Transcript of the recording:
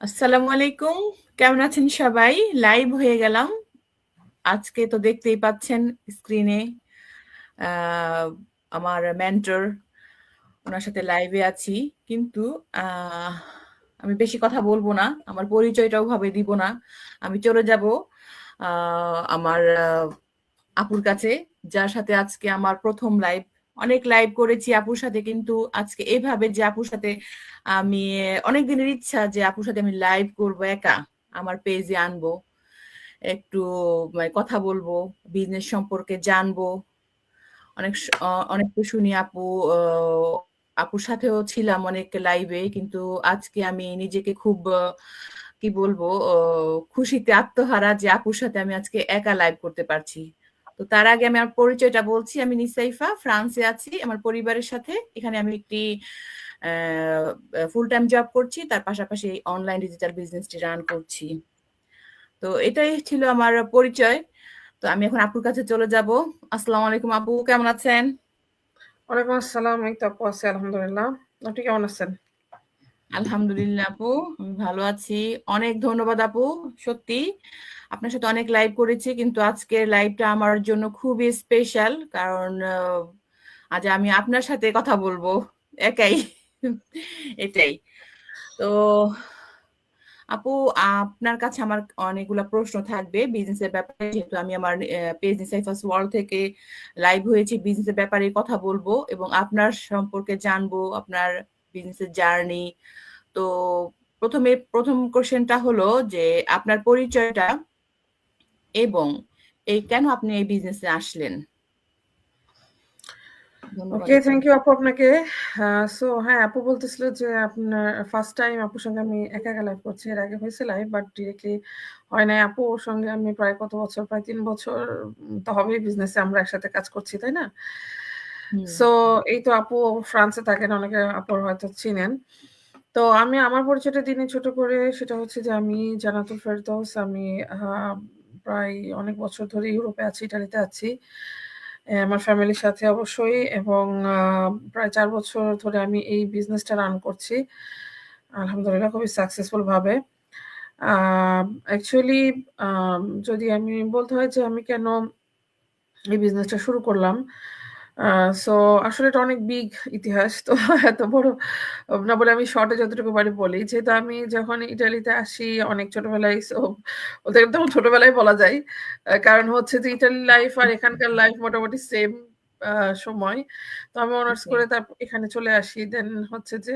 আসসালামু আলাইকুম। কেমন আছেন সবাই? লাইভ হয়ে গেলাম। আজকে তো দেখতেই পাচ্ছেন স্ক্রিনে আহ, আমার মেন্টর, ওনার সাথে লাইভে আছি। কিন্তু আহ, আমি বেশি কথা বলবো না, আমার পরিচয়টাও ভাবে দিব না। আমি চলে যাব আমার আপুর কাছে, যার সাথে আজকে আমার প্রথম লাইভ। অনেক লাইভ করেছি আপুর সাথে, কিন্তু আজকে এভাবে যে আপুর সাথে আমি, অনেক দিনের ইচ্ছা যে আপুর সাথে আমি লাইভ করব, একা আমার পেজে আনবো, একটু মানে কথা বলবো, বিজনেস সম্পর্কে জানবো। অনেক তো শুনি আপু, আপুর সাথেও ছিলাম অনেক লাইভে, কিন্তু আজকে আমি নিজেকে খুব কি বলবো, খুশিতে আত্মহারা যে আপুর সাথে আমি আজকে একা লাইভ করতে পারছি। তো তার আগে আমি আমার পরিচয়টা বলছি। আমি নিসাইফা, ফ্রান্সে আছি আমার পরিবারের সাথে। এখানে আমি একটি ফুল টাইম জব করছি, তার পাশাপাশি অনলাইন ডিজিটাল বিজনেসটি রান করছি। তো এটাই ছিল আমার পরিচয়। তো আমি এখন আপুর কাছে চলে যাব। আসসালামু আলাইকুম আপু, কেমন আছেন? ওয়ালাইকুম আসসালাম। এই তো আপু আছি আলহামদুলিল্লাহ। আপনি কেমন আছেন? আলহামদুলিল্লাহ আপু, আমি ভালো আছি। অনেক ধন্যবাদ আপু। সত্যি আপনার সাথে অনেক লাইভ করেছি, কিন্তু আজকের লাইভটা আমার জন্য খুবই স্পেশাল, কারণ আজ আমি আপনার সাথে কথা বলবো একাই। এটাই। তো আপু, আপনার কাছে আমার অনেকগুলা প্রশ্ন থাকবে বিজনেসের ব্যাপারে, যেহেতু আমি আমার পেজ নিসাইফাস ওয়ার্ল্ড থেকে লাইভ হয়েছি, বিজনেসের ব্যাপারে কথা বলবো এবং আপনার সম্পর্কে জানবো, আপনার বিজনেসের জার্নি। তো প্রথম কোশ্চেনটা হলো যে আপনার পরিচয়টা এবং কেন আপনি এই বিজনেসে আসলেন। ধন্যবাদ ওকে, আপু। থ্যাংক ইউ আপু আপনাকে। সো হ্যাঁ, আপু বলতেছিল যে আপনার ফার্স্ট টাইম আপুর সঙ্গে আমি একা একা লাইভ করছি। এর আগে হয়েছে লাইভ, বাট ডিরেক্টলি হয় নাই। আপুর সঙ্গে আমি প্রায় কত বছর, প্রায় ৩ বছর তো হবেই বিজনেসে আমরা একসাথে কাজ করছি, তাই না? হুম। সো এই তো আপু ফ্রান্সে থাকেন, অনেকে আপুর হয়তো চিনেন। তো আমি আমার পরিচয়টা দিনে ছোট করে, সেটা হচ্ছে যে আমি জান্নাতুল ফেরদৌস। আমি প্রায় অনেক বছর ধরে ইউরোপে আছি, ইটালিতে আছি। আমার ফ্যামিলির সাথে অবশ্যই, এবং প্রায় ৪ বছর ধরে আমি এই বিজনেসটা রান করছি। আলহামদুলিল্লাহ খুবই সাকসেসফুল ভাবে। আ অ্যাকচুয়ালি যদি আমি বলতে হয় যে আমি কেন এই বিজনেসটা শুরু করলাম। আ সো আসলে এটা অনেক বিগ ইতিহাস। তো এত বড় না বলে আমি শর্টে যতটুকু পারি বলি। যেহেতু আমি যখন ইটালিতে আসি অনেক ছোটবেলায়, সো ওদের একদম ছোটবেলায় বলা যায়। কারণ হচ্ছে যে ইটালির লাইফ আর এখানকার লাইফ মোটামুটি সেম আ সময়। তো আমি অনার্স ওকে। করে তারপর এখানে চলে আসি। দেন হচ্ছে যে